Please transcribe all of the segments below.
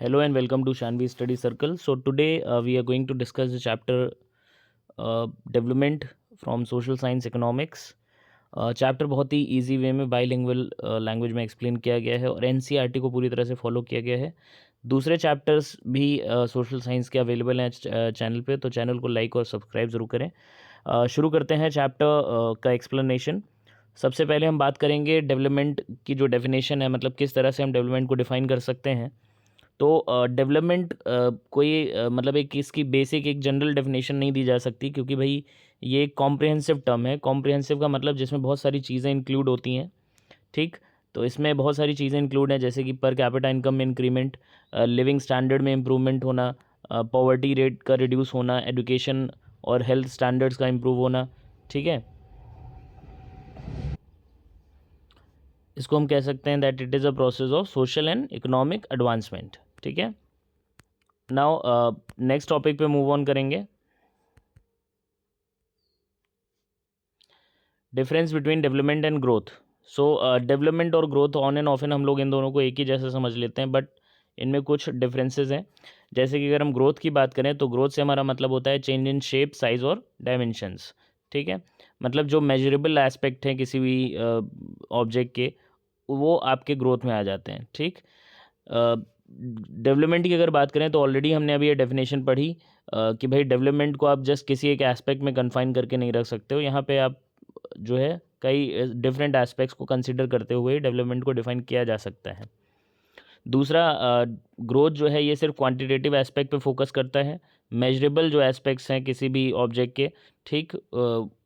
Hello and welcome to Shanvi Study Circle. So today we are going to discuss the chapter development from social science economics. Chapter बहुत ही easy way में bilingual language में explain किया गया है और NCERT को पूरी तरह से फॉलो किया गया है। दूसरे चैप्टर्स भी सोशल साइंस के अवेलेबल हैं चैनल पे, तो चैनल को लाइक और सब्सक्राइब ज़रूर करें। शुरू करते हैं चैप्टर का एक्सप्लेनेशन। सबसे पहले हम बात करेंगे डेवलपमेंट की जो डेफिनेशन है, मतलब किस तरह से हम डेवलपमेंट को डिफ़ाइन कर सकते हैं। तो डेवलपमेंट कोई मतलब एक इसकी बेसिक एक जनरल डेफिनेशन नहीं दी जा सकती, क्योंकि भाई ये एक कॉम्प्रिहेंसिव टर्म है। कॉम्प्रिहेंसिव का मतलब जिसमें बहुत सारी चीज़ें इंक्लूड होती हैं, ठीक। तो इसमें बहुत सारी चीज़ें इंक्लूड हैं, जैसे कि पर कैपिटा इनकम में इंक्रीमेंट, लिविंग स्टैंडर्ड में इम्प्रूवमेंट होना, पॉवर्टी रेट का रिड्यूस होना, एजुकेशन और हेल्थ स्टैंडर्ड्स का इम्प्रूव होना, ठीक है। इसको हम कह सकते हैं that it is a process of social and economic advancement, ठीक है। नाउ नेक्स्ट टॉपिक पे मूव ऑन करेंगे। Difference between development and growth. So development और growth on and off an हम लोग इन दोनों को एक ही जैसे समझ लेते हैं, बट इनमें कुछ डिफरेंसेस हैं। जैसे कि अगर हम ग्रोथ की बात करें तो ग्रोथ से हमारा मतलब होता है चेंज इन शेप, साइज और डायमेंशंस, ठीक है। मतलब जो मेजरेबल एस्पेक्ट हैं किसी भी ऑब्जेक्ट के, वो आपके ग्रोथ में आ जाते हैं, ठीक। डेवलपमेंट की अगर बात करें तो ऑलरेडी हमने अभी ये डेफिनेशन पढ़ी कि भाई डेवलपमेंट को आप जस्ट किसी एक एस्पेक्ट में कन्फाइन करके नहीं रख सकते हो। यहाँ पे आप जो है कई डिफरेंट एस्पेक्ट्स को कंसिडर करते हुए डेवलपमेंट को डिफाइन किया जा सकता है। दूसरा, ग्रोथ जो है ये सिर्फ क्वांटिटेटिव एस्पेक्ट पे फोकस करता है। मेजरेबल जो एस्पेक्ट्स हैं किसी भी ऑब्जेक्ट के, ठीक,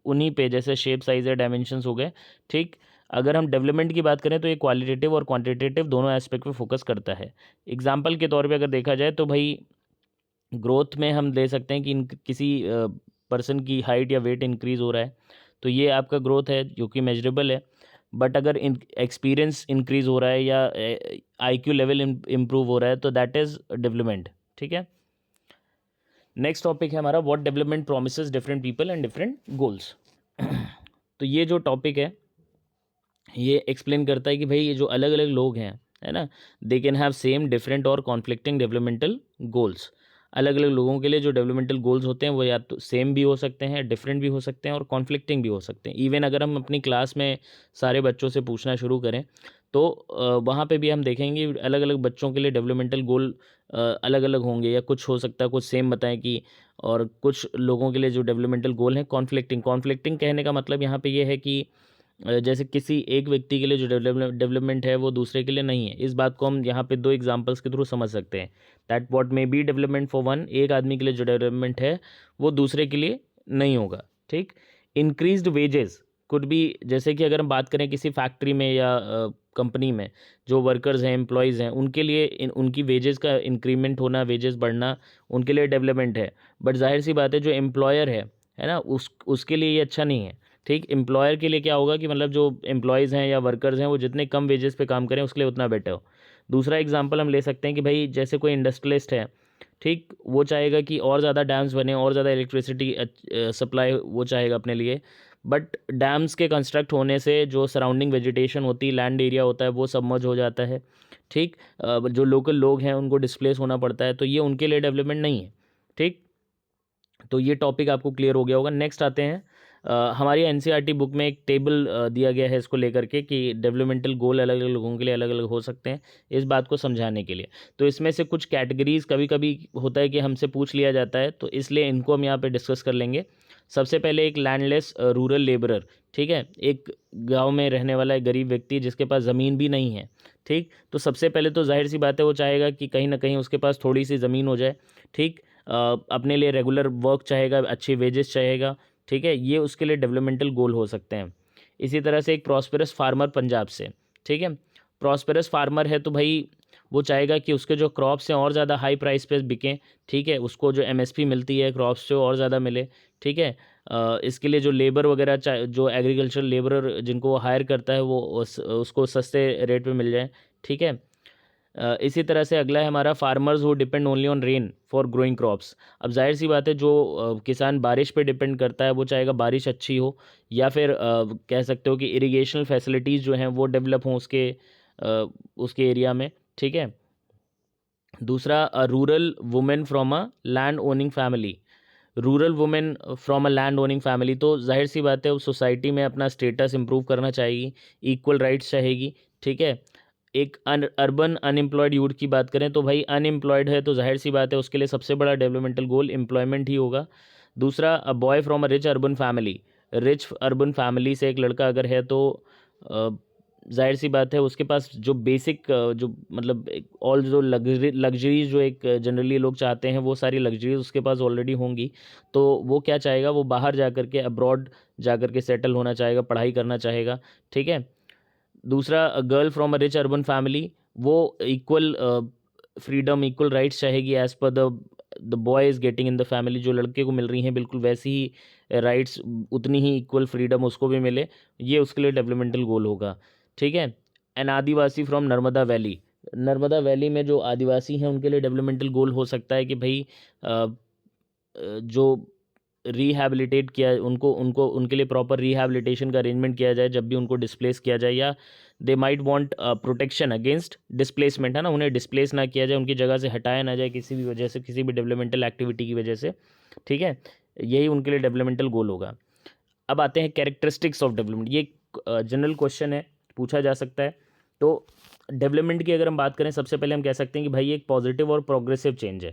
उन्हीं पे, जैसे शेप, साइज या डायमेंशंस हो गए, ठीक। अगर हम डेवलपमेंट की बात करें तो ये क्वालिटेटिव और क्वांटिटेटिव दोनों एस्पेक्ट पे फोकस करता है। एग्जाम्पल के तौर पे अगर देखा जाए तो भाई ग्रोथ में हम ले सकते हैं कि किसी पर्सन की हाइट या वेट इंक्रीज़ हो रहा है, तो ये आपका ग्रोथ है जो कि मेजरेबल है। बट अगर एक्सपीरियंस इंक्रीज़ हो रहा है या आईक्यू लेवल इम्प्रूव हो रहा है, तो दैट इज़ डेवलपमेंट, ठीक है। नेक्स्ट टॉपिक है हमारा what development promises different people and different goals. तो ये जो टॉपिक है ये एक्सप्लेन करता है कि भाई ये जो अलग अलग लोग हैं, है ना, they can have same, different और कॉन्फ्लिक्टिंग डेवलपमेंटल गोल्स। अलग अलग लोगों के लिए जो डेवलपमेंटल गोल्स होते हैं वो या तो सेम भी हो सकते हैं, डिफरेंट भी हो सकते हैं और कॉन्फ्लिक्टिंग भी हो सकते हैं। इवन अगर हम अपनी क्लास में सारे बच्चों से पूछना शुरू करें तो वहाँ पे भी हम देखेंगे अलग अलग बच्चों के लिए डेवलपमेंटल गोल अलग अलग होंगे, या कुछ हो सकता है कुछ सेम बताएं कि, और कुछ लोगों के लिए जो डेवलपमेंटल गोल हैं कॉन्फ्लिक्टिंग। कॉन्फ्लिक्टिंग कहने का मतलब यहाँ पे ये है कि जैसे किसी एक व्यक्ति के लिए जो डेवलपमेंट है वो दूसरे के लिए नहीं है। इस बात को हम यहाँ पे दो एग्जांपल्स के थ्रू समझ सकते हैं। That what may be development for one, एक आदमी के लिए जो डेवलपमेंट है वो दूसरे के लिए नहीं होगा, ठीक। इंक्रीज्ड वेजेस कुड बी, जैसे कि अगर हम बात करें किसी फैक्ट्री में या कंपनी में जो वर्कर्स हैं, एम्प्लॉयज़ हैं, उनके लिए उनकी वेजेस का इंक्रीमेंट होना, वेजेस बढ़ना उनके लिए डेवलपमेंट है। बट जाहिर सी बात है जो एम्प्लॉयर है ना, उसके लिए ये अच्छा नहीं है, ठीक। एम्प्लॉयर के लिए क्या होगा कि मतलब जो एम्प्लॉयज़ हैं या वर्कर्स हैं वो जितने कम वेजेस पे काम करें उसके लिए उतना बेटर हो। दूसरा एग्जांपल हम ले सकते हैं कि भाई जैसे कोई इंडस्ट्रियलिस्ट है, ठीक, वो चाहेगा कि और ज़्यादा डैम्स बने, और ज़्यादा इलेक्ट्रिसिटी सप्लाई वो चाहेगा अपने लिए। बट डैम्स के कंस्ट्रक्ट होने से जो सराउंडिंग वेजिटेशन होती है, लैंड एरिया होता है, वो सबमर्ज हो जाता है, ठीक। जो लोकल लोग हैं उनको डिस्प्लेस होना पड़ता है, तो ये उनके लिए डेवलपमेंट नहीं है, ठीक। तो ये टॉपिक आपको क्लियर हो गया होगा। नेक्स्ट आते हैं हमारी एनसीईआरटी बुक में एक टेबल दिया गया है इसको लेकर के कि डेवलपमेंटल गोल अलग अलग लोगों के लिए अलग अलग हो सकते हैं, इस बात को समझाने के लिए। तो इसमें से कुछ कैटेगरीज कभी कभी होता है कि हमसे पूछ लिया जाता है, तो इसलिए इनको हम यहाँ पे डिस्कस कर लेंगे। सबसे पहले एक लैंडलेस रूरल लेबरर, ठीक है, एक गांव में रहने वाला एक गरीब व्यक्ति जिसके पास ज़मीन भी नहीं है, ठीक। तो सबसे पहले तो जाहिर सी बात है वो चाहेगा कि कहीं ना कहीं उसके पास थोड़ी सी ज़मीन हो जाए, ठीक। अपने लिए रेगुलर वर्क चाहेगा, अच्छी वेजेस चाहेगा, ठीक है। ये उसके लिए डेवलपमेंटल गोल हो सकते हैं। इसी तरह से एक प्रॉस्पेरस फार्मर पंजाब से, ठीक है, प्रॉस्पेरस फार्मर है तो भाई वो चाहेगा कि उसके जो क्रॉप्स हैं और ज़्यादा हाई प्राइस पे बिकें, ठीक है, उसको जो एमएसपी मिलती है क्रॉप्स से और ज़्यादा मिले, ठीक है। इसके लिए जो लेबर वगैरह जो एग्रीकल्चर लेबरर जिनको वो हायर करता है वो उसको सस्ते रेट पे मिल जाए, ठीक है। इसी तरह से अगला है हमारा farmers who depend only on rain for growing crops. अब जाहिर सी बात है जो किसान बारिश पे डिपेंड करता है वो चाहेगा बारिश अच्छी हो, या फिर कह सकते हो कि इरिगेशन फैसिलिटीज़ जो हैं वो डेवलप हों उसके एरिया में, ठीक है। दूसरा, rural women from a land owning family. Rural women from a land owning family, तो जाहिर सी बात है उस सोसाइटी में अपना स्टेटस इंप्रूव करना चाहेगी, इक्वल राइट्स चाहेगी, ठीक है। एक अर्बन अनएम्प्लॉयड यूथ की बात करें तो भाई अनएम्प्लॉयड है तो जाहिर सी बात है उसके लिए सबसे बड़ा डेवलपमेंटल गोल एम्प्लॉयमेंट ही होगा। दूसरा, a boy from a rich urban family. Rich urban family से एक लड़का अगर है तो जाहिर सी बात है उसके पास जो बेसिक जो मतलब ऑल जो लग्जरीज जो एक जनरली लोग चाहते हैं वो सारी लग्जरीज उसके पास ऑलरेडी होंगी। तो वो क्या चाहेगा, वो बाहर जा कर के अब्रॉड जा कर के सेटल होना चाहेगा, पढ़ाई करना चाहेगा, ठीक है। दूसरा, girl from a rich urban family, वो इक्वल फ्रीडम इक्वल राइट्स चाहेगी as per the boy is getting in the family. जो लड़के को मिल रही हैं बिल्कुल वैसी ही राइट्स, उतनी ही इक्वल फ्रीडम उसको भी मिले, ये उसके लिए डेवलपमेंटल गोल होगा, ठीक है। An Adivasi from Narmada valley. Narmada valley में जो आदिवासी हैं उनके लिए डेवलपमेंटल गोल हो सकता है कि भाई जो रिहैबिलिटेट किया उनको उनको उनके लिए प्रॉपर रिहैबिलिटेशन का अरेंजमेंट किया जाए जब भी उनको डिस्प्लेस किया जाए, या they might want protection against displacement, है ना, उन्हें डिस्प्लेस ना किया जाए, उनकी जगह से हटाया ना जाए किसी भी वजह से, किसी भी डेवलपमेंटल एक्टिविटी की वजह से, ठीक है। यही उनके लिए डेवलपमेंटल गोल होगा। अब आते हैं कैरेक्टरिस्टिक्स ऑफ डेवलपमेंट। ये जनरल क्वेश्चन है, पूछा जा सकता है। तो डेवलपमेंट की अगर हम बात करें, सबसे पहले हम कह सकते हैं कि भाई एक पॉजिटिव और प्रोग्रेसिव चेंज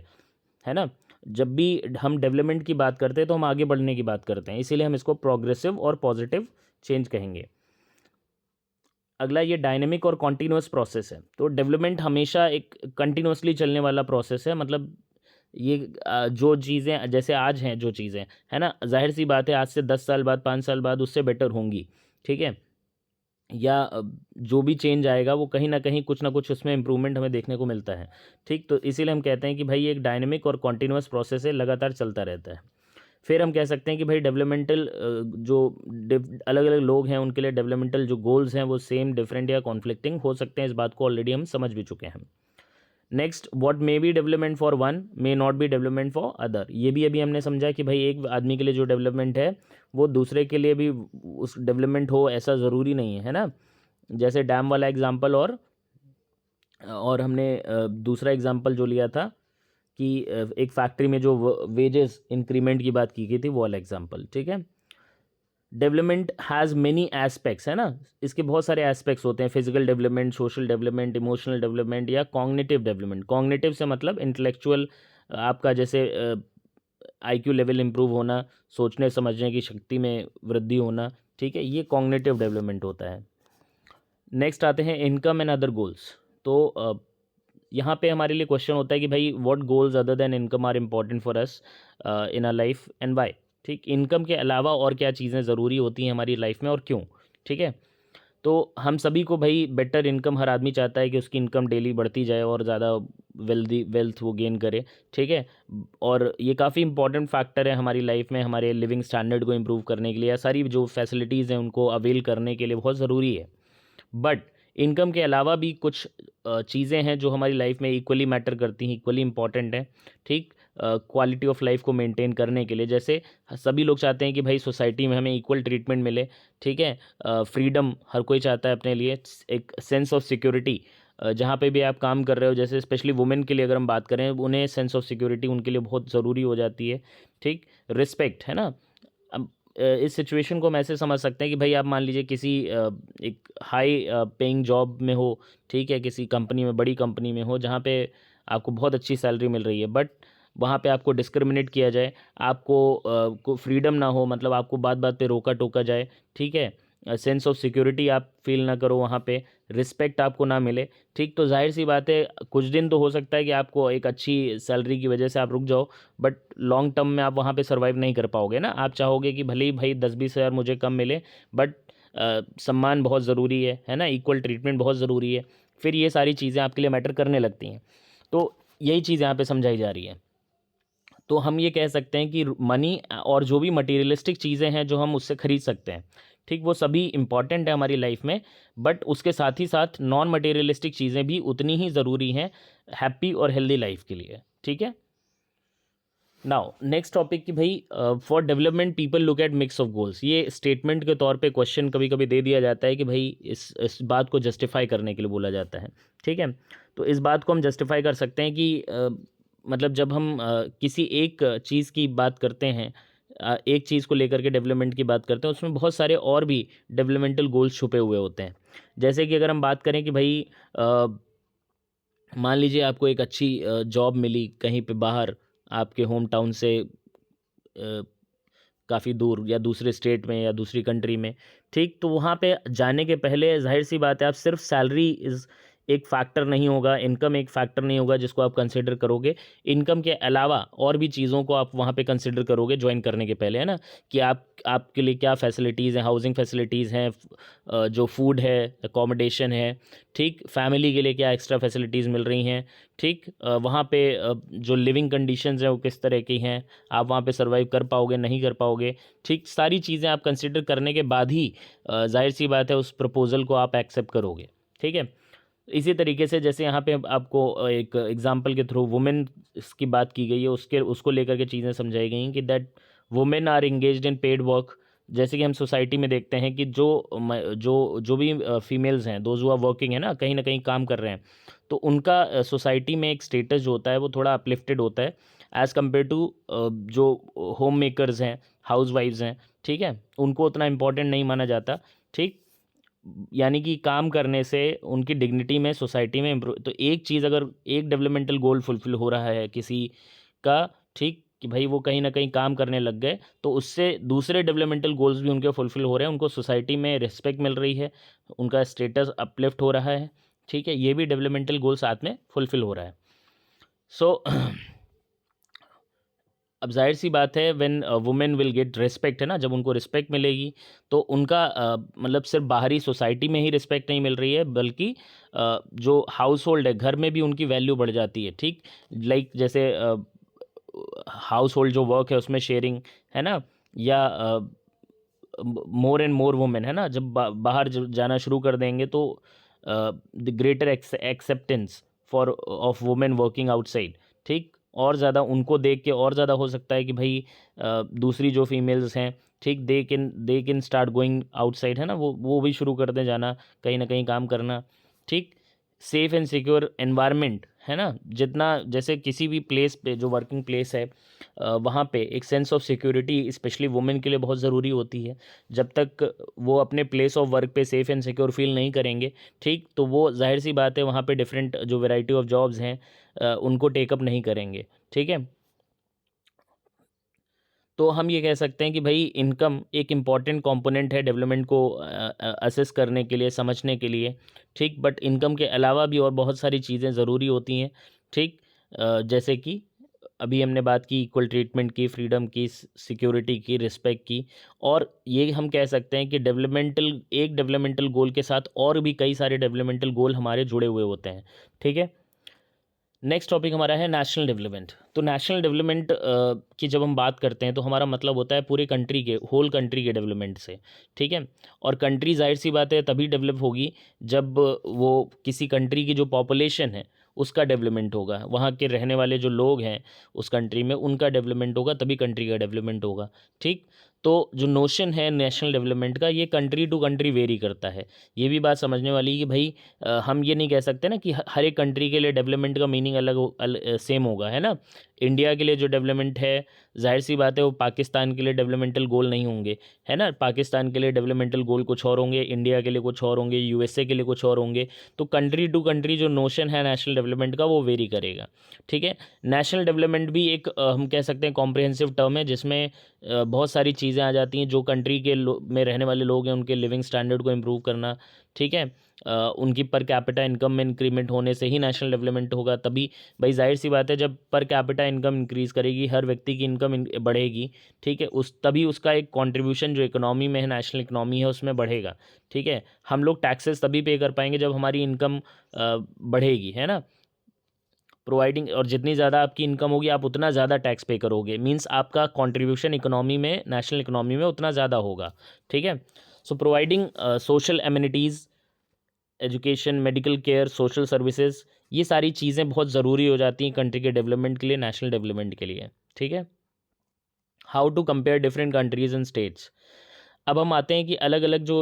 है ना। जब भी हम डेवलपमेंट की बात करते हैं तो हम आगे बढ़ने की बात करते हैं, इसीलिए हम इसको प्रोग्रेसिव और पॉजिटिव चेंज कहेंगे। अगला, ये डायनेमिक और कॉन्टीन्यूअस प्रोसेस है। तो डेवलपमेंट हमेशा एक कंटिन्यूअसली चलने वाला प्रोसेस है, मतलब ये जो चीज़ें जैसे आज हैं, जो चीज़ें है ना, जाहिर सी बात है आज से 10 साल बाद, 5 साल बाद उससे बेटर होंगी, ठीक है। या जो भी चेंज आएगा वो कहीं ना कुछ उसमें इम्प्रूवमेंट हमें देखने को मिलता है, ठीक। तो इसीलिए हम कहते हैं कि भाई ये एक डायनेमिक और कॉन्टीन्यूअस प्रोसेस है, लगातार चलता रहता है। फिर हम कह सकते हैं कि भाई डेवलपमेंटल जो अलग अलग लोग हैं उनके लिए डेवलपमेंटल जो गोल्स हैं वो सेम, डिफरेंट या कॉन्फ्लिक्टिंग हो सकते हैं, इस बात को ऑलरेडी हम समझ भी चुके हैं। Next, what may be development for one may not be development for other. ये भी अभी हमने समझा कि भाई एक आदमी के लिए जो डेवलपमेंट है वो दूसरे के लिए भी उस डेवलपमेंट हो, ऐसा ज़रूरी नहीं है ना। जैसे डैम वाला एग्जांपल, और हमने दूसरा एग्जांपल जो लिया था कि एक फैक्ट्री में जो वेजेस इंक्रीमेंट की बात की गई थी, वो वाला एग्जांपल, ठीक है। डेवलपमेंट हैज़ मेनी एस्पेक्ट्स, है ना, इसके बहुत सारे एस्पेक्ट्स होते हैं, physical development, social development, emotional development या कॉग्निटिव डेवलपमेंट। कॉग्निटिव से मतलब इंटेलेक्चुअल, आपका जैसे आईक्यू लेवल इंप्रूव होना, सोचने समझने की शक्ति में वृद्धि होना, ठीक है, ये कॉग्निटिव डेवलपमेंट होता है। नेक्स्ट आते हैं इनकम एंड अदर गोल्स। तो यहाँ पे हमारे लिए क्वेश्चन होता है कि भाई what goals other than income are important for us in our life and why, ठीक। इनकम के अलावा और क्या चीज़ें ज़रूरी होती हैं हमारी लाइफ में और क्यों, ठीक है। तो हम सभी को भाई बेटर इनकम, हर आदमी चाहता है कि उसकी इनकम डेली बढ़ती जाए और ज़्यादा वेल्थ वो गेन करे, ठीक है। और ये काफ़ी इंपॉर्टेंट फैक्टर है हमारी लाइफ में, हमारे लिविंग स्टैंडर्ड को इम्प्रूव करने के लिए, या सारी जो फैसिलिटीज़ हैं उनको अवेल करने के लिए बहुत ज़रूरी है। बट इनकम के अलावा भी कुछ चीज़ें हैं जो हमारी लाइफ में इक्वली मैटर करती हैं, इक्वली इंपॉर्टेंट हैं, ठीक। क्वालिटी ऑफ लाइफ को मेंटेन करने के लिए, जैसे सभी लोग चाहते हैं कि भाई सोसाइटी में हमें इक्वल ट्रीटमेंट मिले, ठीक है। फ्रीडम हर कोई चाहता है अपने लिए, एक सेंस ऑफ सिक्योरिटी, जहाँ पे भी आप काम कर रहे हो, जैसे स्पेशली वुमेन के लिए अगर हम बात करें, उन्हें सेंस ऑफ सिक्योरिटी उनके लिए बहुत ज़रूरी हो जाती है, ठीक। रिस्पेक्ट, है ना। अब इस सिचुएशन को हम ऐसे समझ सकते हैं कि भाई आप मान लीजिए किसी एक हाई पेइंग जॉब में हो, ठीक है, किसी कंपनी में, बड़ी कंपनी में हो, जहाँ पे आपको बहुत अच्छी सैलरी मिल रही है, बट वहाँ पे आपको डिस्क्रिमिनेट किया जाए, आपको को फ्रीडम ना हो, मतलब आपको बात बात पे रोका टोका जाए, ठीक है। सेंस ऑफ सिक्योरिटी आप फील ना करो वहाँ पे, रिस्पेक्ट आपको ना मिले, ठीक। तो जाहिर सी बात है कुछ दिन तो हो सकता है कि आपको एक अच्छी सैलरी की वजह से आप रुक जाओ, बट लॉन्ग टर्म में आप वहाँ पे सर्वाइव नहीं कर पाओगे ना। आप चाहोगे कि भले ही भाई 10-20 हज़ार मुझे कम मिले, बट सम्मान बहुत ज़रूरी है ना, इक्वल ट्रीटमेंट बहुत ज़रूरी है, फिर ये सारी चीज़ें आपके लिए मैटर करने लगती हैं। तो यही चीज़ यहाँ पे समझाई जा रही है। तो हम ये कह सकते हैं कि मनी और जो भी मटेरियलिस्टिक चीज़ें हैं जो हम उससे खरीद सकते हैं, ठीक, वो सभी इंपॉर्टेंट है हमारी लाइफ में, बट उसके साथ ही साथ नॉन मटेरियलिस्टिक चीज़ें भी उतनी ही ज़रूरी हैं हैप्पी और हेल्दी लाइफ के लिए, ठीक है। नाउ नेक्स्ट टॉपिक कि भाई for development people look at mix of goals. ये स्टेटमेंट के तौर पे क्वेश्चन कभी कभी दे दिया जाता है कि भाई इस बात को जस्टिफाई करने के लिए बोला जाता है। ठीक है, तो इस बात को हम जस्टिफाई कर सकते हैं कि मतलब जब हम किसी एक चीज़ की बात करते हैं, एक चीज़ को लेकर के डेवलपमेंट की बात करते हैं, उसमें बहुत सारे और भी डेवलपमेंटल गोल्स छुपे हुए होते हैं। जैसे कि अगर हम बात करें कि भाई मान लीजिए आपको एक अच्छी जॉब मिली कहीं पे बाहर, आपके होम टाउन से काफ़ी दूर या दूसरे स्टेट में या दूसरी कंट्री में। ठीक, तो वहाँ पे जाने के पहले ज़ाहिर सी बात है आप सिर्फ सैलरी इज़ एक फैक्टर नहीं होगा, इनकम एक फैक्टर नहीं होगा जिसको आप कंसिडर करोगे। इनकम के अलावा और भी चीज़ों को आप वहाँ पे कंसिडर करोगे ज्वाइन करने के पहले, है ना? कि आपके लिए क्या फैसिलिटीज़ हैं, हाउसिंग फैसिलिटीज़ हैं, जो फूड है, अकोमोडेशन है, ठीक, फैमिली के लिए क्या एक्स्ट्रा फैसिलिटीज़ मिल रही हैं, ठीक, वहाँ पे जो लिविंग कंडीशंस हैं वो किस तरह की हैं, आप वहाँ पे सर्वाइव कर पाओगे नहीं कर पाओगे। ठीक, सारी चीज़ें आप कंसिडर करने के बाद ही जाहिर सी बात है उस प्रपोज़ल को आप एक्सेप्ट करोगे। ठीक है, इसी तरीके से जैसे यहाँ पे आपको एक एग्जांपल के थ्रू वुमेन की बात की गई है, उसके उसको लेकर के चीज़ें समझाई गई हैं कि that women are engaged in paid work. जैसे कि हम सोसाइटी में देखते हैं कि जो भी फीमेल्स हैं, दोज हु आर वर्किंग, है ना, कहीं ना कहीं काम कर रहे हैं, तो उनका सोसाइटी में एक स्टेटस जो होता है वो थोड़ा अपलिफ्टेड होता है एज़ कम्पेयर टू जो होम मेकर्स हैं, हाउस वाइफ्स हैं। ठीक है, उनको उतना इम्पोर्टेंट नहीं माना जाता। ठीक, यानी कि काम करने से उनकी डिग्निटी में सोसाइटी में इम्प्रूव, तो एक चीज़ अगर एक डेवलपमेंटल गोल फुलफ़िल हो रहा है किसी का, ठीक, कि भाई वो कहीं ना कहीं काम करने लग गए, तो उससे दूसरे डेवलपमेंटल गोल्स भी उनके फुलफ़िल हो रहे हैं, उनको सोसाइटी में रिस्पेक्ट मिल रही है, उनका स्टेटस अपलिफ्ट हो रहा है। ठीक है, ये भी डेवलपमेंटल गोल साथ में फुलफ़िल हो रहा है। सो अब जाहिर सी बात है when women will get respect, है ना, जब उनको रिस्पेक्ट मिलेगी तो उनका मतलब सिर्फ बाहरी सोसाइटी में ही रिस्पेक्ट नहीं मिल रही है, बल्कि जो हाउस होल्ड है, घर में भी उनकी वैल्यू बढ़ जाती है। ठीक, लाइक जैसे हाउस होल्ड जो वर्क है उसमें शेयरिंग, है ना, या मोर एंड मोर वुमेन, है ना, जब बाहर जाना शुरू कर देंगे तो the greater acceptance for of women working outside. ठीक, और ज़्यादा उनको देख के और ज़्यादा हो सकता है कि भाई दूसरी जो फीमेल्स हैं, ठीक, they can start going outside, है ना, वो भी शुरू कर दें जाना, कहीं ना कहीं काम करना। ठीक, सेफ़ एंड सिक्योर एनवायरनमेंट, है ना, जितना जैसे किसी भी प्लेस पे जो वर्किंग प्लेस है वहाँ पे एक sense of security specially women के लिए बहुत ज़रूरी होती है। जब तक वो अपने प्लेस ऑफ वर्क पे सेफ़ एंड सिक्योर फील नहीं करेंगे, ठीक, तो वो ज़ाहिर सी बात है वहाँ पे डिफरेंट जो वैरायटी ऑफ जॉब्स हैं उनको टेकअप नहीं करेंगे। ठीक है, तो हम ये कह सकते हैं कि भाई इनकम एक इम्पॉर्टेंट कंपोनेंट है डेवलपमेंट को असेस करने के लिए, समझने के लिए। ठीक, बट इनकम के अलावा भी और बहुत सारी चीज़ें ज़रूरी होती हैं। ठीक, जैसे कि अभी हमने बात की इक्वल ट्रीटमेंट की, फ्रीडम की, सिक्योरिटी की, रिस्पेक्ट की, और ये हम कह सकते हैं कि डेवलपमेंटल गोल के साथ और भी कई सारे डेवलपमेंटल गोल हमारे जुड़े हुए होते हैं। ठीक है, नेक्स्ट टॉपिक हमारा है नेशनल डेवलपमेंट। तो नेशनल डेवलपमेंट की जब हम बात करते हैं तो हमारा मतलब होता है पूरे कंट्री के, होल कंट्री के डेवलपमेंट से। ठीक है, और कंट्री जाहिर सी बात है तभी डेवलप होगी जब वो किसी कंट्री की जो पॉपुलेशन है उसका डेवलपमेंट होगा, वहाँ के रहने वाले जो लोग हैं उस कंट्री में उनका डेवलपमेंट होगा, तभी कंट्री का डेवलपमेंट होगा। ठीक, तो जो नोशन है नेशनल डेवलपमेंट का, ये कंट्री टू कंट्री वेरी करता है। ये भी बात समझने वाली है कि भाई हम ये नहीं कह सकते ना कि हर एक कंट्री के लिए डेवलपमेंट का मीनिंग सेम होगा, है ना। इंडिया के लिए जो डेवलपमेंट है जाहिर सी बात है वो पाकिस्तान के लिए डेवलपमेंटल गोल नहीं होंगे, है ना। पाकिस्तान के लिए डेवलपमेंटल गोल कुछ और होंगे, इंडिया के लिए कुछ और होंगे, यूएसए के लिए कुछ और होंगे। तो कंट्री टू कंट्री जो नोशन है नेशनल डेवलपमेंट का वो वेरी करेगा। ठीक है, नेशनल डेवलपमेंट भी एक हम कह सकते हैं कॉम्प्रिहेंसिव टर्म है जिसमें बहुत सारी चीज़ें आ जाती हैं। जो कंट्री के में रहने वाले लोग हैं उनके लिविंग स्टैंडर्ड को इम्प्रूव करना, ठीक है, उनकी पर कैपिटा इनकम में इंक्रीमेंट होने से ही नेशनल डेवलपमेंट होगा। तभी भाई जाहिर सी बात है जब पर कैपिटा इनकम इंक्रीज़ करेगी, हर व्यक्ति की इनकम बढ़ेगी, ठीक है, तभी उसका एक कंट्रीब्यूशन जो इकोनॉमी में है, नेशनल इकोनॉमी है, उसमें बढ़ेगा। ठीक है, हम लोग टैक्सेस तभी पे कर पाएंगे जब हमारी इनकम बढ़ेगी, है ना, प्रोवाइडिंग, और जितनी ज़्यादा आपकी इनकम होगी आप उतना ज़्यादा टैक्स पे करोगे, मींस आपका कंट्रीब्यूशन इकोनॉमी में, नेशनल इकोनॉमी में उतना ज़्यादा होगा। ठीक है, so providing social amenities, education, medical care, social services, ये सारी चीज़ें बहुत ज़रूरी हो जाती हैं कंट्री के डेवलपमेंट के लिए, नेशनल डेवलपमेंट के लिए। ठीक है। How to compare different countries and states. अब हम आते हैं कि अलग अलग जो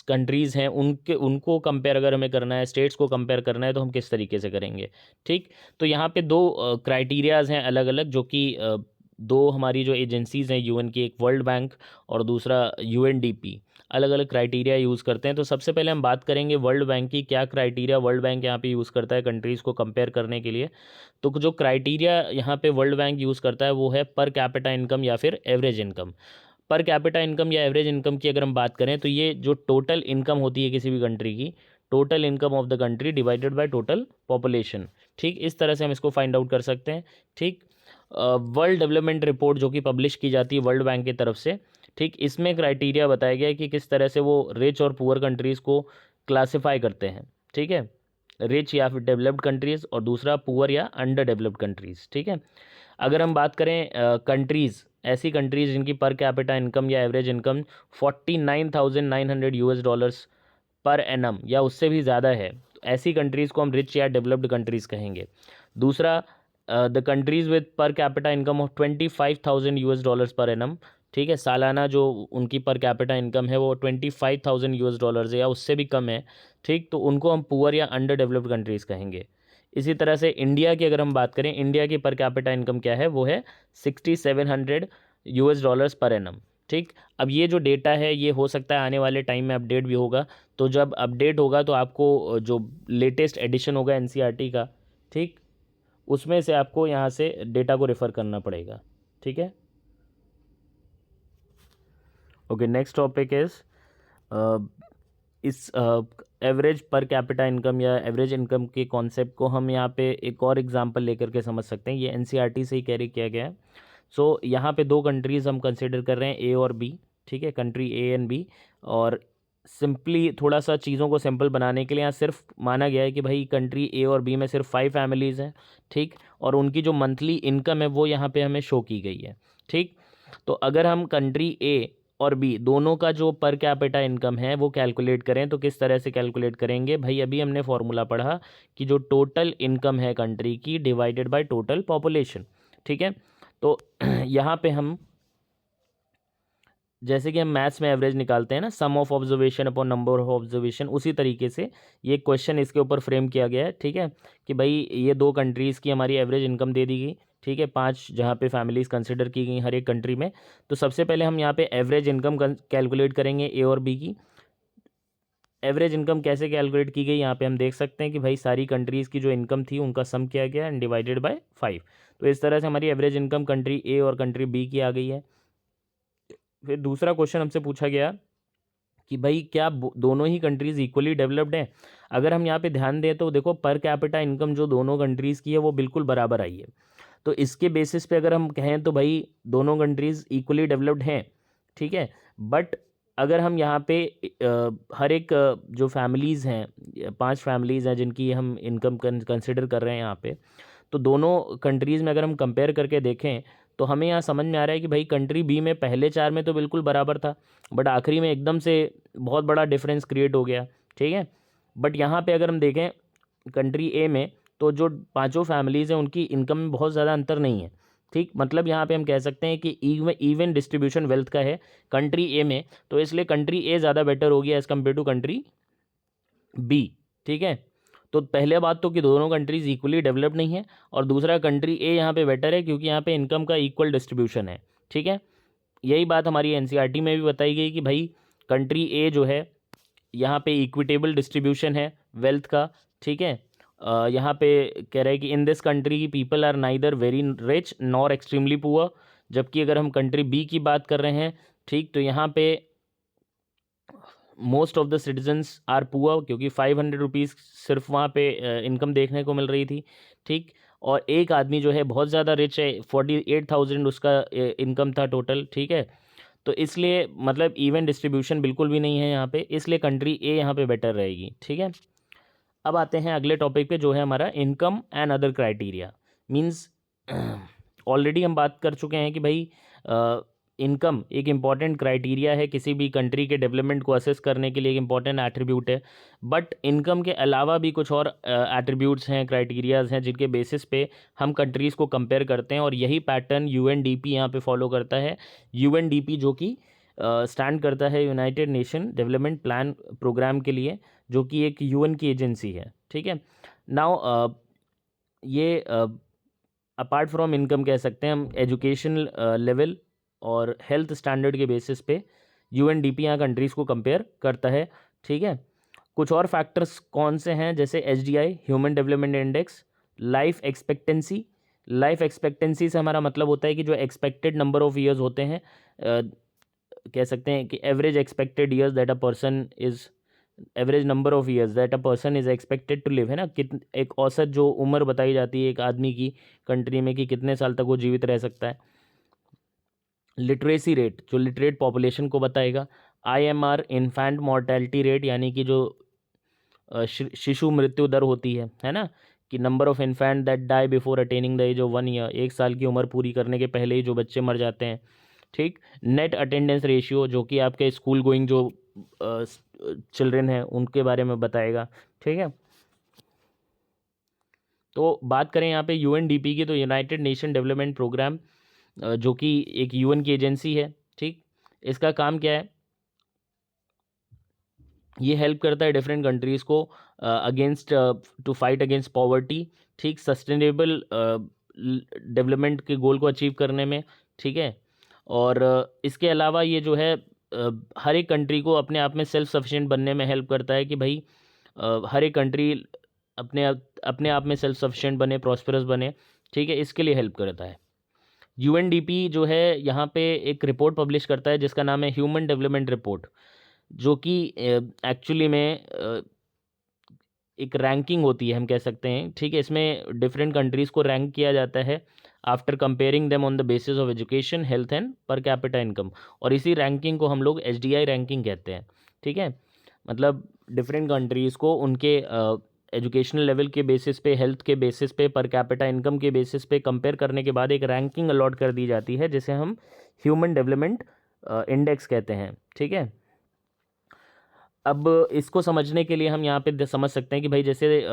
कंट्रीज़ हैं उनको कंपेयर अगर हमें करना है, स्टेट्स को कंपेयर करना है, तो हम किस तरीके से करेंगे। ठीक, तो यहाँ पे दो क्राइटेरियाज़ हैं अलग अलग, जो कि दो हमारी जो एजेंसीज़ हैं यूएन की, एक वर्ल्ड बैंक और दूसरा यूएनडीपी, अलग अलग क्राइटेरिया यूज़ करते हैं। तो सबसे पहले हम बात करेंगे वर्ल्ड बैंक की, क्या क्राइटेरिया वर्ल्ड बैंक यहाँ पे यूज़ करता है कंट्रीज़ को कंपेयर करने के लिए। तो जो क्राइटेरिया यहाँ पे वर्ल्ड बैंक यूज़ करता है वो है पर कैपिटा इनकम या फिर एवरेज इनकम। पर कैपिटा इनकम या एवरेज इनकम की अगर हम बात करें तो ये जो टोटल इनकम होती है किसी भी कंट्री की, total income of the country divided by total population. ठीक, इस तरह से हम इसको फाइंड आउट कर सकते हैं। ठीक, वर्ल्ड डेवलपमेंट रिपोर्ट जो कि पब्लिश की जाती है वर्ल्ड बैंक की तरफ से, ठीक, इसमें क्राइटेरिया बताया गया है कि किस तरह से वो रिच और पुअर कंट्रीज़ को क्लासिफाई करते हैं। ठीक है, रिच या फिर डेवलप्ड कंट्रीज़ और दूसरा पुअर या अंडर डेवलप्ड कंट्रीज़। ठीक है, अगर हम बात करें कंट्रीज़, ऐसी कंट्रीज़ जिनकी पर कैपिटा इनकम या average income 49,900 US dollars per annum या उससे भी ज़्यादा है, तो ऐसी कंट्रीज़ को हम रिच या डेवलप्ड कंट्रीज़ कहेंगे। दूसरा, द कंट्रीज़ विद पर capita income of 25,000 US dollars per annum, ठीक है, सालाना जो उनकी पर कैपिटा इनकम है वो 25,000 यूएस डॉलर्स है या उससे भी कम है। ठीक, तो उनको हम पुअर या अंडर डेवलप्ड कंट्रीज़ कहेंगे। इसी तरह से इंडिया की अगर हम बात करें, इंडिया की पर कैपिटा इनकम क्या है, वो है 6700 यूएस डॉलर्स पर एनम। ठीक, अब ये जो डेटा है ये हो सकता है आने वाले टाइम में अपडेट भी होगा, तो जब अपडेट होगा तो आपको जो लेटेस्ट एडिशन होगा एनसीईआरटी का, ठीक, उसमें से आपको यहाँ से डेटा को रेफ़र करना पड़ेगा। ठीक है, ओके, नेक्स्ट टॉपिक इज़ इस एवरेज पर कैपिटा इनकम या एवरेज इनकम के कॉन्सेप्ट को हम यहाँ पे एक और एग्जांपल लेकर के समझ सकते हैं। ये एनसीईआरटी से ही कैरी किया गया है। सो यहाँ पे दो कंट्रीज़ हम कंसिडर कर रहे हैं, ए और बी। ठीक है, कंट्री ए एंड बी, और सिंपली थोड़ा सा चीज़ों को सिंपल बनाने के लिए यहाँ सिर्फ माना गया है कि भाई कंट्री ए और बी में सिर्फ 5 फैमिलीज़ हैं। ठीक, और उनकी जो मंथली इनकम है वो यहाँ पे हमें शो की गई है। ठीक, तो अगर हम कंट्री ए और बी दोनों का जो पर कैपिटा इनकम है वो कैलकुलेट करें तो किस तरह से कैलकुलेट करेंगे भाई, अभी हमने फॉर्मूला पढ़ा कि जो टोटल इनकम है कंट्री की डिवाइडेड बाय टोटल पॉपुलेशन। ठीक है, तो यहाँ पे हम जैसे कि हम मैथ्स में एवरेज निकालते हैं ना, sum of observation upon number of observation, उसी तरीके से ये क्वेश्चन इसके ऊपर फ्रेम किया गया है। ठीक है, कि भाई ये दो कंट्रीज़ की हमारी एवरेज इनकम दे दी गई। ठीक है, 5 जहाँ पे फैमिलीज़ कंसिडर की गई हर एक कंट्री में। तो सबसे पहले हम यहाँ पे एवरेज इनकम कैलकुलेट करेंगे ए और बी की। एवरेज इनकम कैसे कैलकुलेट की गई, यहाँ पे हम देख सकते हैं कि भाई सारी कंट्रीज़ की जो इनकम थी उनका सम किया गया एंड डिवाइडेड बाय 5। तो इस तरह से हमारी एवरेज इनकम कंट्री ए और कंट्री बी की आ गई है। फिर दूसरा क्वेश्चन हमसे पूछा गया कि भाई क्या दोनों ही कंट्रीज़ इक्वली डेवलप्ड हैं। अगर हम यहाँ पे ध्यान दें तो देखो पर कैपिटा इनकम जो दोनों कंट्रीज़ की है वो बिल्कुल बराबर आई है। तो इसके बेसिस पे अगर हम कहें तो भाई दोनों कंट्रीज़ इक्वली डेवलप्ड हैं। ठीक है, बट अगर हम यहाँ पे हर एक जो फैमिलीज़ हैं, 5 फैमिलीज़ हैं जिनकी हम इनकम कंसिडर कर रहे हैं यहाँ पे, तो दोनों कंट्रीज़ में अगर हम कंपेयर करके देखें तो हमें यहाँ समझ में आ रहा है कि भाई कंट्री बी में पहले 4 में तो बिल्कुल बराबर था, बट आखिरी में एकदम से बहुत बड़ा डिफरेंस क्रिएट हो गया। ठीक है, बट यहाँ पे अगर हम देखें कंट्री ए में तो जो पांचों फैमिलीज़ हैं उनकी इनकम में बहुत ज़्यादा अंतर नहीं है। ठीक, मतलब यहाँ पे हम कह सकते हैं कि इवन डिस्ट्रीब्यूशन वेल्थ का है कंट्री ए में, तो इसलिए कंट्री ए ज़्यादा बेटर होगी as compare to country B. ठीक है, तो पहले बात तो कि दोनों कंट्रीज़ इक्वली डेवलप्ड नहीं है, और दूसरा कंट्री ए यहाँ पे बेटर है क्योंकि यहाँ पे इनकम का इक्वल डिस्ट्रीब्यूशन है। ठीक है, यही बात हमारी एनसीईआरटी में भी बताई गई कि भाई कंट्री ए जो है यहाँ पे इक्विटेबल डिस्ट्रीब्यूशन है वेल्थ का। ठीक है, यहाँ पे कह रहा है कि in this country people are neither very rich nor extremely poor, जबकि अगर हम कंट्री बी की बात कर रहे हैं, ठीक, तो यहाँ पे most of the citizens are poor, क्योंकि 500 रुपीज़ सिर्फ वहाँ पे इनकम देखने को मिल रही थी। ठीक, और एक आदमी जो है बहुत ज़्यादा रिच है, 48,000 उसका इनकम था टोटल। ठीक है, तो इसलिए मतलब इवन डिस्ट्रीब्यूशन बिल्कुल भी नहीं है यहाँ पे, इसलिए कंट्री ए यहाँ पे बेटर रहेगी। ठीक है, अब आते हैं अगले टॉपिक पे जो है हमारा income and other criteria. Means already हम बात कर चुके हैं कि भाई इनकम एक इम्पॉर्टेंट क्राइटेरिया है किसी भी कंट्री के डेवलपमेंट को असेस करने के लिए, एक इम्पॉर्टेंट एट्रीब्यूट है। बट इनकम के अलावा भी कुछ और एट्रीब्यूट्स हैं, क्राइटेरियाज हैं, जिनके बेसिस पे हम कंट्रीज़ को कंपेयर करते हैं, और यही पैटर्न यूएनडीपी यहाँ पे फॉलो करता है। यूएनडीपी जो कि स्टैंड करता है United Nation Development Plan Programme के लिए, जो कि एक यूएन की एजेंसी है। ठीक है, नाउ ये अपार्ट फ्रॉम इनकम कह सकते हैं हम, एजुकेशन लेवल और हेल्थ स्टैंडर्ड के बेसिस पे यूएनडीपी यहाँ कंट्रीज़ को कंपेयर करता है। ठीक है, कुछ और फैक्टर्स कौन से हैं, जैसे HDI, human development index, life expectancy. Life expectancy से हमारा मतलब होता है कि जो एक्सपेक्टेड नंबर ऑफ ईयर्स होते हैं, कह सकते हैं कि average expected years that a person is, average number of years that a person is expected to live, है ना, एक औसत जो उम्र बताई जाती है एक आदमी की कंट्री में कि कितने साल तक वो जीवित रह सकता है। लिटरेसी रेट, जो लिटरेट पॉपुलेशन को बताएगा। आईएमआर, इन्फेंट मॉर्टेलिटी रेट, यानी कि जो शिशु मृत्यु दर होती है ना, कि number of infant that die before attaining the age of 1 year, 1 साल की उम्र पूरी करने के पहले ही जो बच्चे मर जाते हैं। ठीक, नेट अटेंडेंस रेशियो, जो कि आपके स्कूल गोइंग जो चिल्ड्रन हैं उनके बारे में बताएगा। ठीक है, तो बात करें यहाँ पे यूएनडीपी की, तो यूनाइटेड नेशन डेवलपमेंट प्रोग्राम, जो कि एक यूएन की एजेंसी है। ठीक, इसका काम क्या है, ये हेल्प करता है डिफरेंट कंट्रीज़ को against to fight against poverty. ठीक, सस्टेनेबल डेवलपमेंट के गोल को अचीव करने में। ठीक है, और इसके अलावा ये जो है हर एक कंट्री को अपने आप में सेल्फ सफिशिएंट बनने में हेल्प करता है, कि भाई हर एक कंट्री अपने आप में सेल्फ सफिशिएंट बने, प्रॉस्पेरस बने। ठीक है, इसके लिए हेल्प करता है। यूएनडीपी जो है यहाँ पे एक रिपोर्ट पब्लिश करता है जिसका नाम है ह्यूमन डेवलपमेंट रिपोर्ट, जो कि एक्चुअली में एक रैंकिंग होती है, हम कह सकते हैं। ठीक है, इसमें डिफरेंट कंट्रीज़ को रैंक किया जाता है after comparing them on the basis of education, health and पर कैपिटा इनकम, और इसी रैंकिंग को हम लोग एचडीआई रैंकिंग कहते हैं। ठीक है, मतलब डिफरेंट कंट्रीज़ को उनके एजुकेशनल लेवल के बेसिस पे, हेल्थ के बेसिस पे, पर कैपिटा इनकम के बेसिस पे कंपेयर करने के बाद एक रैंकिंग अलॉट कर दी जाती है, जिसे हम ह्यूमन डेवलपमेंट इंडेक्स कहते हैं। ठीक है, अब इसको समझने के लिए हम यहाँ पे समझ सकते हैं कि भाई जैसे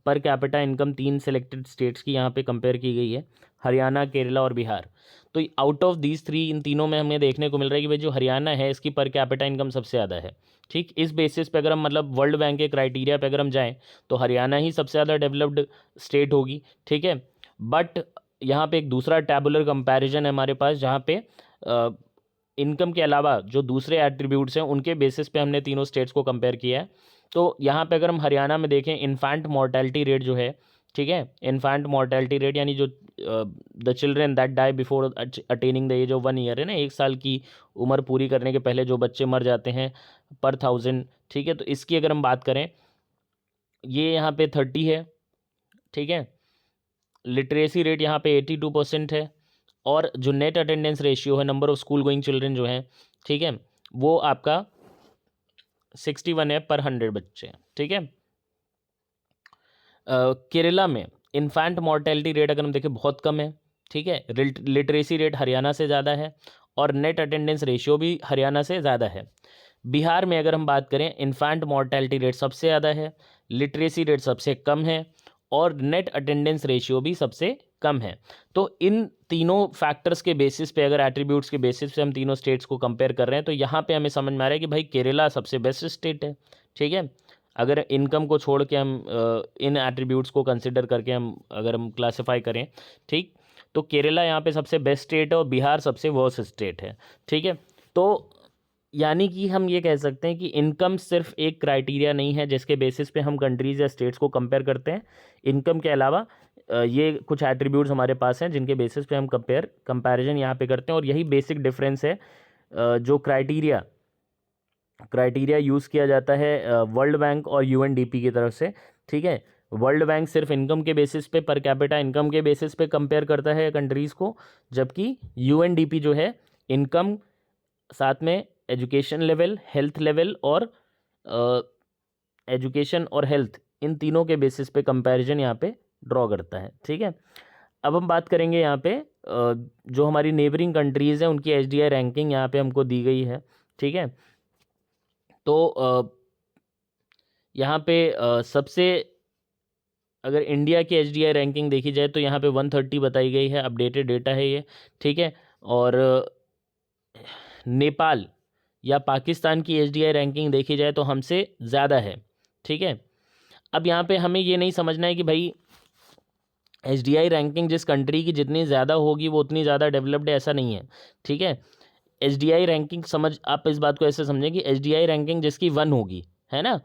पर कैपिटा इनकम 3 सेलेक्टेड स्टेट्स की यहाँ पे कंपेयर की गई है, हरियाणा, केरला और बिहार। तो आउट ऑफ दीज 3, इन तीनों में हमें देखने को मिल रहा है कि भाई जो हरियाणा है इसकी पर कैपिटा इनकम सबसे ज़्यादा है। ठीक, इस बेसिस पे अगर हम मतलब वर्ल्ड बैंक के क्राइटेरिया पे अगर हम जाएँ तो हरियाणा ही सबसे ज़्यादा डेवलप्ड स्टेट होगी। ठीक है, बट यहाँ पे एक दूसरा टैबुलर कंपैरिजन है हमारे पास, जहाँ पे इनकम के अलावा जो दूसरे एट्रीब्यूट्स हैं उनके बेसिस पे हमने तीनों स्टेट्स को कंपेयर किया है। तो यहाँ पे अगर हम हरियाणा में देखें, इन्फेंट मॉर्टेलिटी रेट जो है, ठीक है, इन्फेंट मॉर्टेलिटी रेट यानी जो the children that die before attaining the age of 1 year, है ना, 1 साल की उम्र पूरी करने के पहले जो बच्चे मर जाते हैं पर 1000। ठीक है, तो इसकी अगर हम बात करें, ये यहाँ पे 30 है। ठीक है, लिटरेसी रेट यहाँ पे 82% है, और जो नेट अटेंडेंस रेशियो है, number of school going children जो है, ठीक है, वो आपका 61 है पर 100 बच्चे। ठीक है, केरला में इन्फेंट मॉर्टेलिटी रेट अगर हम देखें बहुत कम है। ठीक है, लिटरेसी रेट हरियाणा से ज़्यादा है, और नेट अटेंडेंस रेशियो भी हरियाणा से ज़्यादा है। बिहार में अगर हम बात करें, इन्फेंट मॉर्टेलिटी रेट सबसे ज़्यादा है, लिटरेसी रेट सबसे कम है, और नेट अटेंडेंस रेशियो भी सबसे कम है। तो इन तीनों फैक्टर्स के बेसिस पे, अगर एट्रीब्यूट्स के बेसिस पे हम तीनों स्टेट्स को कंपेयर कर रहे हैं, तो यहाँ पे हमें समझ में आ रहा है कि भाई केरला सबसे बेस्ट स्टेट है। ठीक है, अगर इनकम को छोड़ के हम इन एट्रीब्यूट्स को कंसिडर करके अगर हम क्लासिफाई करें, ठीक, तो केरला यहाँ पे सबसे बेस्ट स्टेट है और बिहार सबसे वर्स्ट स्टेट है। ठीक है, तो यानी कि हम ये कह सकते हैं कि इनकम सिर्फ एक क्राइटेरिया नहीं है जिसके बेसिस पे हम कंट्रीज़ या स्टेट्स को कंपेयर करते हैं। इनकम के अलावा ये कुछ एट्रीब्यूट्स हमारे पास हैं जिनके बेसिस पे हम कंपैरिजन यहाँ पे करते हैं, और यही बेसिक डिफरेंस है जो क्राइटेरिया यूज़ किया जाता है वर्ल्ड बैंक और यूएनडीपी की तरफ से। ठीक है, वर्ल्ड बैंक सिर्फ इनकम के बेसिस पे, पर कैपिटा इनकम के बेसिस पे कंपेयर करता है कंट्रीज़ को, जबकि यूएनडीपी जो है इनकम, साथ में एजुकेशन लेवल, हेल्थ लेवल, और एजुकेशन और हेल्थ, इन तीनों के बेसिस पे कंपैरिजन यहाँ पे ड्रॉ करता है। ठीक है, अब हम बात करेंगे यहाँ पे जो हमारी नेबरिंग कंट्रीज़ हैं उनकी एचडीआई रैंकिंग यहाँ पे हमको दी गई है, ठीक है। तो यहाँ पे सबसे अगर इंडिया की एचडीआई रैंकिंग देखी जाए तो यहाँ पे 130 बताई गई है, अपडेटेड डेटा है ये, ठीक है। और नेपाल या पाकिस्तान की एचडीआई रैंकिंग देखी जाए तो हमसे ज़्यादा है, ठीक है। अब यहाँ पे हमें ये नहीं समझना है कि भाई एचडीआई रैंकिंग जिस कंट्री की जितनी ज़्यादा होगी वो उतनी ज़्यादा डेवलप्ड है, ऐसा नहीं है, ठीक है। एचडीआई रैंकिंग समझ, आप इस बात को ऐसे समझें कि एचडीआई रैंकिंग जिसकी 1 होगी, है ना,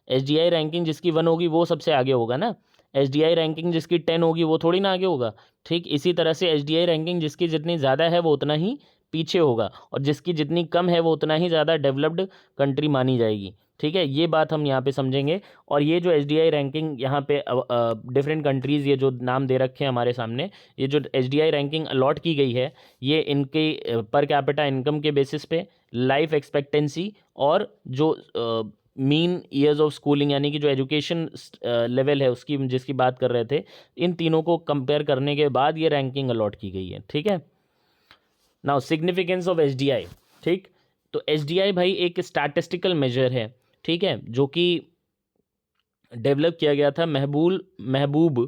एचडीआई रैंकिंग जिसकी 1 होगी वो सबसे आगे होगा ना। एचडीआई रैंकिंग जिसकी 10 होगी वो थोड़ी ना आगे होगा, ठीक। इसी तरह से एचडीआई रैंकिंग जिसकी जितनी ज़्यादा है वो उतना ही पीछे होगा, और जिसकी जितनी कम है वो उतना ही ज़्यादा डेवलप्ड कंट्री मानी जाएगी, ठीक है। ये बात हम यहाँ पे समझेंगे। और ये जो एचडीआई रैंकिंग यहाँ पे डिफरेंट कंट्रीज़ ये जो नाम दे रखे हैं हमारे सामने, ये जो एचडीआई रैंकिंग अलॉट की गई है ये इनके पर कैपिटा इनकम के बेसिस पे, लाइफ एक्सपेक्टेंसी और जो मीन ईयर्स ऑफ स्कूलिंग यानी कि जो एजुकेशन लेवल है उसकी जिसकी बात कर रहे थे, इन तीनों को कंपेयर करने के बाद ये रैंकिंग अलॉट की गई है, ठीक है। नाउ सिग्निफिकेंस ऑफ एचडीआई, ठीक। तो एचडीआई भाई एक स्टैटिस्टिकल मेजर है, ठीक है, जो कि डेवलप किया गया था महबूब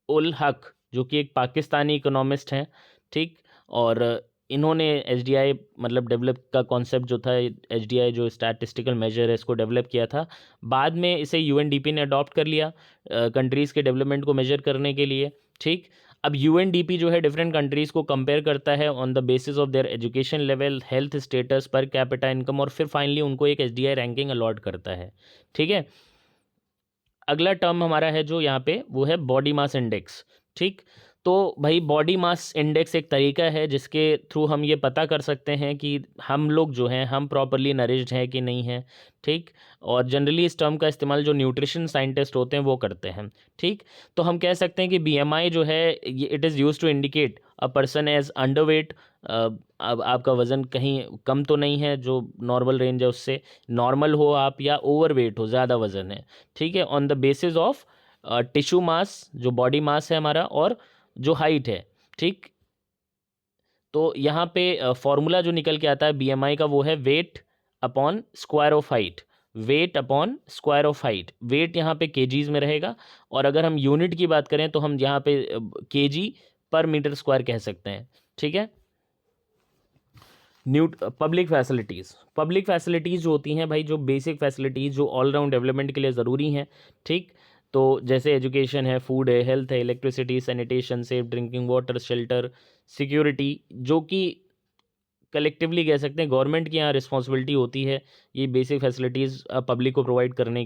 उल हक, जो कि एक पाकिस्तानी इकोनॉमिस्ट हैं, ठीक। और इन्होंने एचडीआई मतलब डेवलप का कॉन्सेप्ट जो था, एचडीआई जो स्टैटिस्टिकल मेजर है इसको डेवलप किया था। बाद में इसे यूएनडीपी ने अडॉप्ट कर लिया कंट्रीज़ के डेवलपमेंट को मेजर करने के लिए, ठीक। अब यूएनडीपी जो है डिफरेंट कंट्रीज़ को कंपेयर करता है on the basis of their education level, health status, पर कैपिटा इनकम, और फिर फाइनली उनको एक एचडीआई रैंकिंग अलॉट करता है, ठीक है। अगला टर्म हमारा है जो यहाँ पे वो है बॉडी मास इंडेक्स, ठीक। तो भाई बॉडी मास इंडेक्स एक तरीका है जिसके थ्रू हम ये पता कर सकते हैं कि हम लोग जो हैं हम प्रॉपरली नरिश्ड हैं कि नहीं हैं, ठीक। और जनरली इस टर्म का इस्तेमाल जो न्यूट्रिशन साइंटिस्ट होते हैं वो करते हैं, ठीक। तो हम कह सकते हैं कि बीएमआई जो है ये it is use to indicate a person as underweight. अब आपका वज़न कहीं कम तो नहीं है, जो नॉर्मल रेंज है उससे नॉर्मल हो आप, या ओवरवेट हो, ज़्यादा वज़न है, ठीक है, on the basis of tissue mass जो बॉडी मास है हमारा, और जो हाइट है, ठीक। तो यहाँ पे फॉर्मूला जो निकल के आता है बीएमआई का वो है weight upon square of height, weight upon square of height. Weight यहाँ पे केजीज में रहेगा, और अगर हम यूनिट की बात करें तो हम यहाँ पे केजी पर मीटर स्क्वायर कह सकते हैं, ठीक है। पब्लिक फैसिलिटीज़ जो होती हैं भाई, जो बेसिक फैसिलिटीज़ जो ऑलराउंड डेवलपमेंट के लिए ज़रूरी हैं, ठीक। तो जैसे एजुकेशन है, फूड है, हेल्थ है, electricity, sanitation, safe drinking water, shelter, security, जो कि कलेक्टिवली कह सकते हैं गवर्नमेंट की यहाँ रिस्पॉन्सिबिलिटी होती है ये बेसिक फैसिलिटीज़ पब्लिक को प्रोवाइड कराने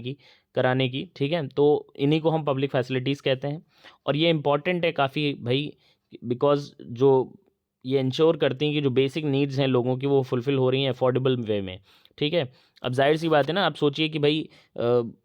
की, ठीक है। तो इन्हीं को हम पब्लिक फैसिलिटीज़ कहते हैं, और ये इंपॉर्टेंट है काफ़ी भाई, बिकॉज जो ये इंश्योर करती हैं कि जो बेसिक नीड्स हैं लोगों की वो फुलफ़िल हो रही हैं अफोर्डेबल वे में, ठीक है। अब जाहिर सी बात है ना, आप सोचिए कि भाई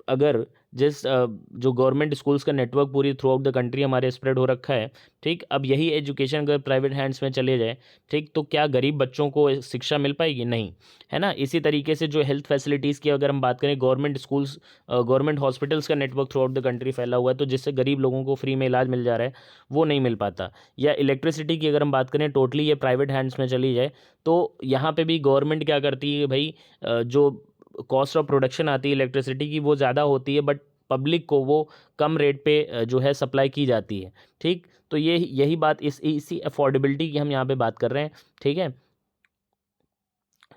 अगर जो गवर्नमेंट स्कूल्स का नेटवर्क पूरी थ्रू आउट द कंट्री हमारे स्प्रेड हो रखा है, ठीक। अब यही एजुकेशन अगर प्राइवेट हैंड्स में चले जाए, ठीक, तो क्या गरीब बच्चों को शिक्षा मिल पाएगी? नहीं, है ना। इसी तरीके से जो हेल्थ फैसिलिटीज़ की अगर हम बात करें, गवर्नमेंट हॉस्पिटल्स का network through out the country फैला हुआ है, तो जिससे गरीब लोगों को फ्री में इलाज मिल जा रहा है, वो नहीं मिल पाता। या इलेक्ट्रिसिटी की अगर हम बात करें, टोटली ये प्राइवेट हैंड्स में चली जाए, तो यहाँ पे भी गवर्नमेंट क्या करती है भाई, जो कॉस्ट ऑफ प्रोडक्शन आती है इलेक्ट्रिसिटी की वो ज़्यादा होती है, बट पब्लिक को वो कम रेट पे जो है सप्लाई की जाती है, ठीक। तो यही बात इसी अफोर्डेबिलिटी की हम यहाँ पे बात कर रहे हैं, ठीक है।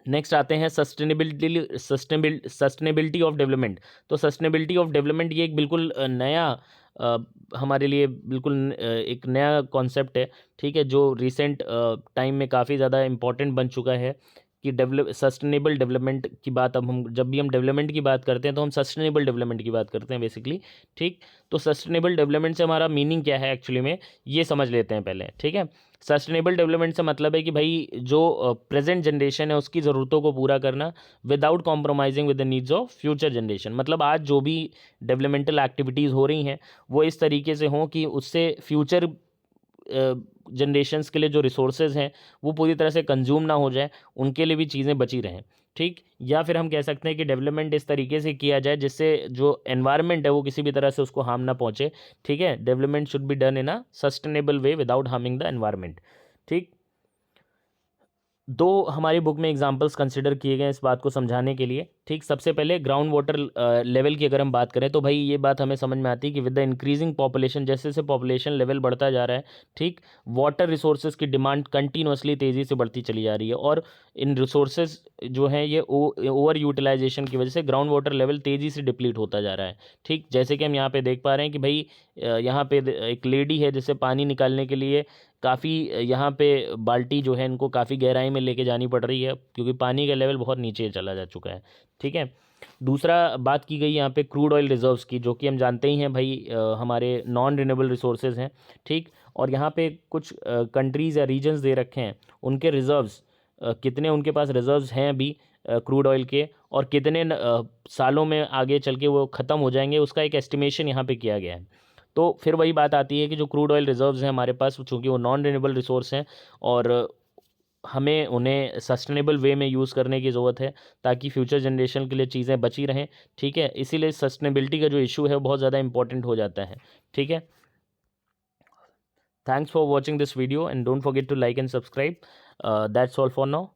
नेक्स्ट आते हैं सस्टेनेबिलिटी ऑफ डेवलपमेंट। तो सस्टेनेबिलिटी ऑफ डेवलपमेंट ये एक बिल्कुल नया हमारे लिए बिल्कुल एक नया कॉन्सेप्ट है, ठीक है, जो रिसेंट टाइम में काफ़ी ज़्यादा इम्पॉर्टेंट बन चुका है कि सस्टेनेबल डेवलपमेंट की बात, अब हम जब भी हम डेवलपमेंट की बात करते हैं तो हम सस्टेनेबल डेवलपमेंट की बात करते हैं बेसिकली, ठीक। तो सस्टेनेबल डेवलपमेंट से हमारा मीनिंग क्या है एक्चुअली में, ये समझ लेते हैं पहले, ठीक है। सस्टेनेबल डेवलपमेंट से मतलब है कि भाई जो प्रेजेंट जनरेशन है उसकी ज़रूरतों को पूरा करना without compromising with the needs of future generation. मतलब आज जो भी डेवलपमेंटल एक्टिविटीज़ हो रही हैं वो इस तरीके से हों कि उससे फ्यूचर जनरेशन्स के लिए जो रिसोर्सेज हैं वो पूरी तरह से कंज्यूम ना हो जाए, उनके लिए भी चीज़ें बची रहें, ठीक। या फिर हम कह सकते हैं कि डेवलपमेंट इस तरीके से किया जाए जिससे जो एनवायरनमेंट है वो किसी भी तरह से उसको हार्म ना पहुंचे। ठीक है, development should be done in a sustainable way without harming the environment. ठीक। दो हमारी बुक में एग्जांपल्स कंसिडर किए गए इस बात को समझाने के लिए। ठीक, सबसे पहले ग्राउंड वाटर लेवल की अगर हम बात करें तो भाई ये बात हमें समझ में आती है कि विद द इंक्रीजिंग पॉपुलेशन, जैसे जैसे पॉपुलेशन लेवल बढ़ता जा रहा है, ठीक, वाटर रिसोर्सेज की डिमांड कंटिन्यूसली तेज़ी से बढ़ती चली जा रही है। और इन रिसोर्सेज जो हैं ये ओवर यूटिलाइजेशन की वजह से ग्राउंड वाटर लेवल तेज़ी से डिप्लीट होता जा रहा है। ठीक, जैसे कि हम यहाँ पे देख पा रहे हैं कि भाई यहाँ पे एक लेडी है जिसे पानी निकालने के लिए काफ़ी यहाँ पे बाल्टी जो है इनको काफ़ी गहराई में लेके जानी पड़ रही है, क्योंकि पानी का लेवल बहुत नीचे चला जा चुका है। ठीक है। दूसरा बात की गई यहाँ पे क्रूड ऑयल रिजर्व्स की, जो कि हम जानते ही हैं भाई हमारे नॉन रिन्यूएबल रिसोर्सेज हैं। ठीक। और यहाँ पे कुछ कंट्रीज़ या रीजन्स दे रखे हैं, उनके रिजर्व्स कितने उनके पास रिजर्व्स हैं अभी क्रूड ऑयल के, और कितने सालों में आगे चल के वो ख़त्म हो जाएंगे, उसका एक एस्टिमेशन यहाँ पे किया गया है। तो फिर वही बात आती है कि जो क्रूड ऑयल रिजर्व्स हैं हमारे पास, चूँकि वो नॉन रिन्यूएबल रिसोर्स हैं और हमें उन्हें सस्टेनेबल वे में यूज़ करने की ज़रूरत है ताकि फ्यूचर जनरेशन के लिए चीज़ें बची रहें। ठीक है, इसीलिए सस्टेनेबिलिटी का जो इशू है वो बहुत ज़्यादा इंपॉर्टेंट हो जाता है। ठीक है। Thanks for watching this video and don't forget to like and subscribe. That's all for now.